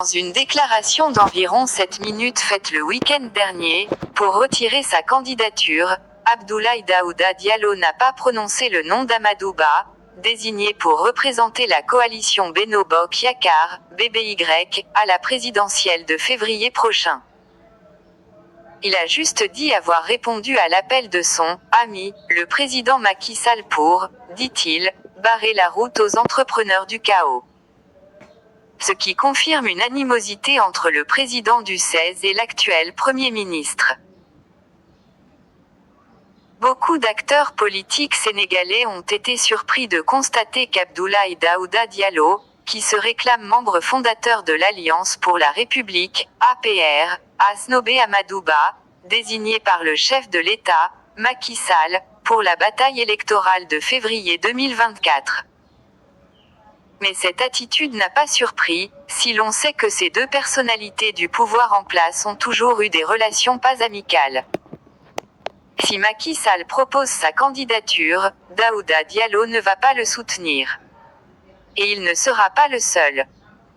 Dans une déclaration d'environ 7 minutes faite le week-end dernier, pour retirer sa candidature, Abdoulaye Daouda Diallo n'a pas prononcé le nom d'Amadou Ba, désigné pour représenter la coalition Benno Bokk Yakaar, BBY, à la présidentielle de février prochain. Il a juste dit avoir répondu à l'appel de son « ami », le président Macky Sall pour, dit-il, barrer la route aux entrepreneurs du chaos. Ce qui confirme une animosité entre le président du 16 et l'actuel Premier ministre. Beaucoup d'acteurs politiques sénégalais ont été surpris de constater qu'Abdoulaye Daouda Diallo, qui se réclame membre fondateur de l'Alliance pour la République, APR, a snobé Amadou Ba, désigné par le chef de l'État, Macky Sall, pour la bataille électorale de février 2024. Mais cette attitude n'a pas surpris, si l'on sait que ces deux personnalités du pouvoir en place ont toujours eu des relations pas amicales. Si Macky Sall propose sa candidature, Daouda Diallo ne va pas le soutenir. Et il ne sera pas le seul.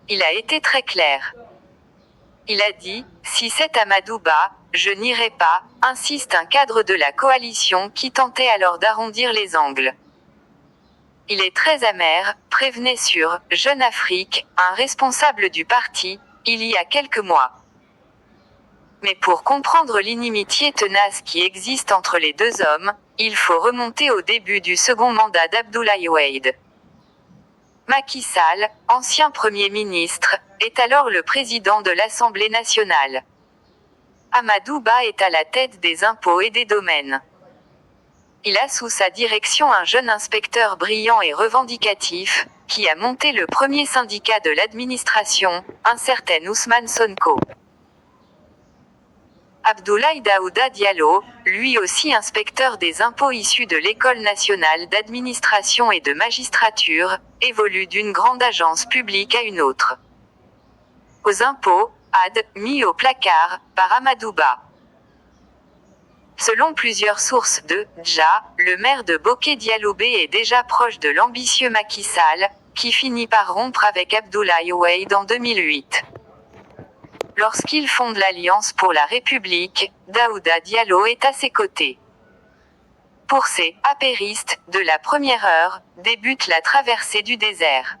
Il a été très clair. Il a dit « Si c'est Amadou Ba, je n'irai pas », insiste un cadre de la coalition qui tentait alors d'arrondir les angles. Il est très amer, prévenait sur Jeune Afrique, un responsable du parti, il y a quelques mois. Mais pour comprendre l'inimitié tenace qui existe entre les deux hommes, il faut remonter au début du second mandat d'Abdoulaye Wade. Macky Sall, ancien Premier ministre, est alors le président de l'Assemblée nationale. Amadou Ba est à la tête des impôts et des domaines. Il a sous sa direction un jeune inspecteur brillant et revendicatif, qui a monté le premier syndicat de l'administration, un certain Ousmane Sonko. Abdoulaye Daouda Diallo, lui aussi inspecteur des impôts issu de l'École nationale d'administration et de magistrature, évolue d'une grande agence publique à une autre. Aux impôts, mis au placard, par Amadou Ba. Selon plusieurs sources de Dja, le maire de Bokké Diallo-Bé est déjà proche de l'ambitieux Macky Sall, qui finit par rompre avec Abdoulaye Wade en 2008. Lorsqu'il fonde l'Alliance pour la République, Daouda Diallo est à ses côtés. Pour ces apéristes de la première heure, débute la traversée du désert.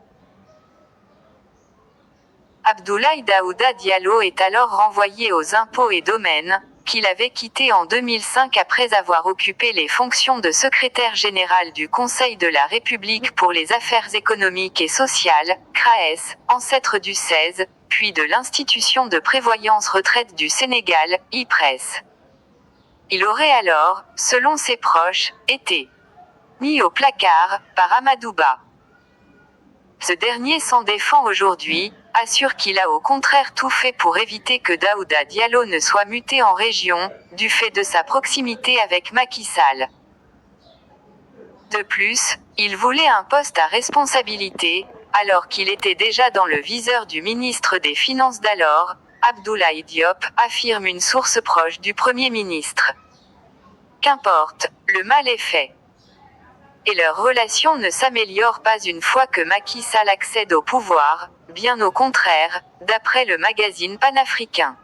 Abdoulaye Daouda Diallo est alors renvoyé aux impôts et domaines, qu'il avait quitté en 2005 après avoir occupé les fonctions de secrétaire général du Conseil de la République pour les affaires économiques et sociales, CRAES, ancêtre du 16, puis de l'Institution de prévoyance retraite du Sénégal, IPRES. Il aurait alors, selon ses proches, été mis au placard par Amadou Ba. Ce dernier s'en défend aujourd'hui, assure qu'il a au contraire tout fait pour éviter que Daouda Diallo ne soit muté en région, du fait de sa proximité avec Macky Sall. De plus, il voulait un poste à responsabilité, alors qu'il était déjà dans le viseur du ministre des Finances d'alors, Abdoulaye Diop, affirme une source proche du Premier ministre. Qu'importe, le mal est fait. Et leur relation ne s'améliore pas une fois que Macky Sall accède au pouvoir, bien au contraire, d'après le magazine panafricain.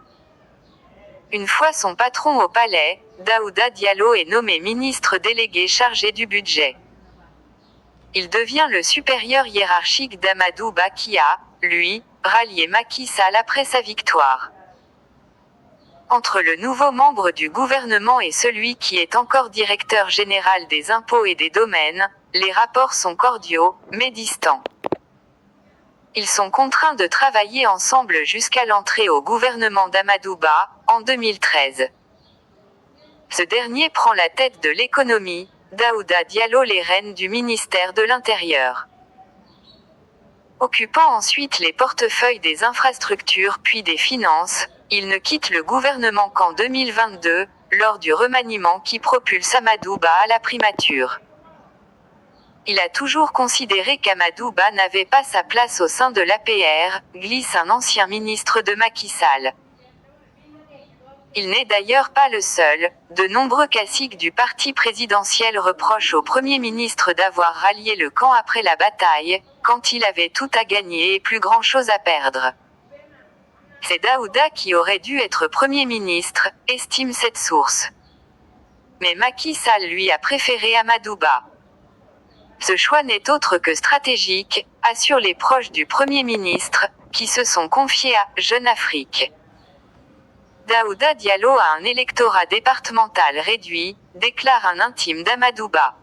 Une fois son patron au palais, Daouda Diallo est nommé ministre délégué chargé du budget. Il devient le supérieur hiérarchique d'Amadou Ba qui a, lui, rallié Macky Sall après sa victoire. Entre le nouveau membre du gouvernement et celui qui est encore directeur général des impôts et des domaines, les rapports sont cordiaux, mais distants. Ils sont contraints de travailler ensemble jusqu'à l'entrée au gouvernement d'Amadou Ba, en 2013. Ce dernier prend la tête de l'économie, Daouda Diallo les rênes du ministère de l'Intérieur. Occupant ensuite les portefeuilles des infrastructures puis des finances, il ne quitte le gouvernement qu'en 2022, lors du remaniement qui propulse Amadou Ba à la primature. Il a toujours considéré qu'Amadou Ba n'avait pas sa place au sein de l'APR, glisse un ancien ministre de Macky Sall. Il n'est d'ailleurs pas le seul, de nombreux caciques du parti présidentiel reprochent au Premier ministre d'avoir rallié le camp après la bataille, quand il avait tout à gagner et plus grand chose à perdre. C'est Daouda qui aurait dû être Premier ministre, estime cette source. Mais Macky Sall lui a préféré Amadouba. Ce choix n'est autre que stratégique, assurent les proches du Premier ministre, qui se sont confiés à Jeune Afrique. Daouda Diallo a un électorat départemental réduit, déclare un intime d'Amadouba.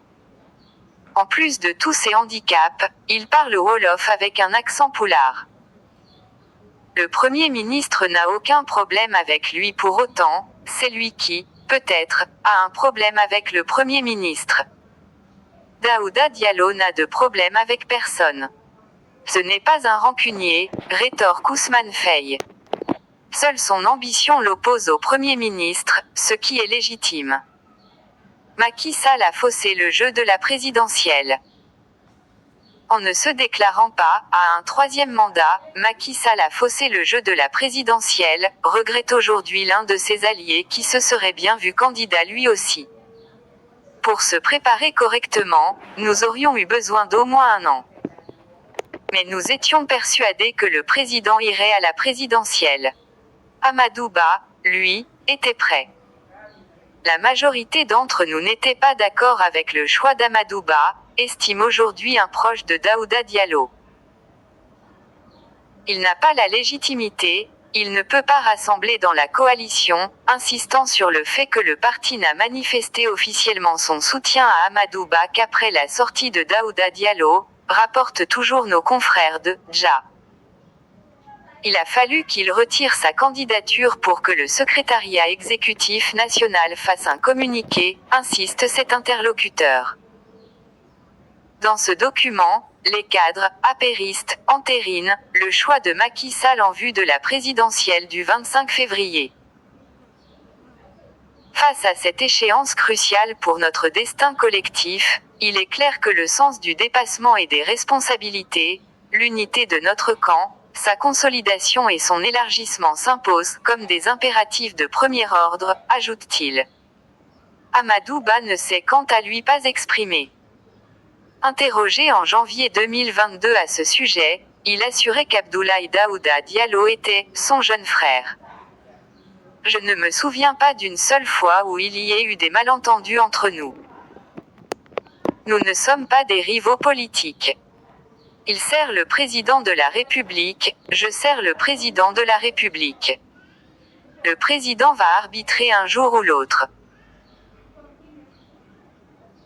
En plus de tous ses handicaps, il parle wolof avec un accent poulard. Le Premier ministre n'a aucun problème avec lui pour autant, c'est lui qui, peut-être, a un problème avec le Premier ministre. Daouda Diallo n'a de problème avec personne. Ce n'est pas un rancunier, rétorque Ousmane Faye. Seule son ambition l'oppose au Premier ministre, ce qui est légitime. Macky Sall a faussé le jeu de la présidentielle. En ne se déclarant pas à un troisième mandat, Macky Sall a faussé le jeu de la présidentielle, regrette aujourd'hui l'un de ses alliés qui se serait bien vu candidat lui aussi. Pour se préparer correctement, nous aurions eu besoin d'au moins un an. Mais nous étions persuadés que le président irait à la présidentielle. Amadouba, lui, était prêt. La majorité d'entre nous n'était pas d'accord avec le choix d'Amadouba, estime aujourd'hui un proche de Daouda Diallo. Il n'a pas la légitimité, il ne peut pas rassembler dans la coalition, insistant sur le fait que le parti n'a manifesté officiellement son soutien à Amadouba qu'après la sortie de Daouda Diallo, rapportent toujours nos confrères de JA. Il a fallu qu'il retire sa candidature pour que le secrétariat exécutif national fasse un communiqué, insiste cet interlocuteur. Dans ce document, les cadres, apéristes, entérinent le choix de Macky Sall en vue de la présidentielle du 25 février. Face à cette échéance cruciale pour notre destin collectif, il est clair que le sens du dépassement et des responsabilités, l'unité de notre camp, sa consolidation et son élargissement s'imposent comme des impératifs de premier ordre, ajoute-t-il. Amadouba ne s'est quant à lui pas exprimé. Interrogé en janvier 2022 à ce sujet, il assurait qu'Abdoulaye Daouda Diallo était son jeune frère. Je ne me souviens pas d'une seule fois où il y ait eu des malentendus entre nous. Nous ne sommes pas des rivaux politiques. Il sert le président de la République, je sers le président de la République. Le président va arbitrer un jour ou l'autre.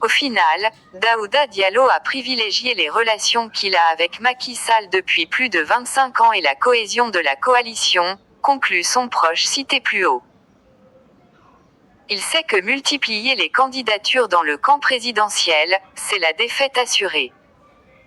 Au final, Daouda Diallo a privilégié les relations qu'il a avec Macky Sall depuis plus de 25 ans et la cohésion de la coalition, conclut son proche cité plus haut. Il sait que multiplier les candidatures dans le camp présidentiel, c'est la défaite assurée.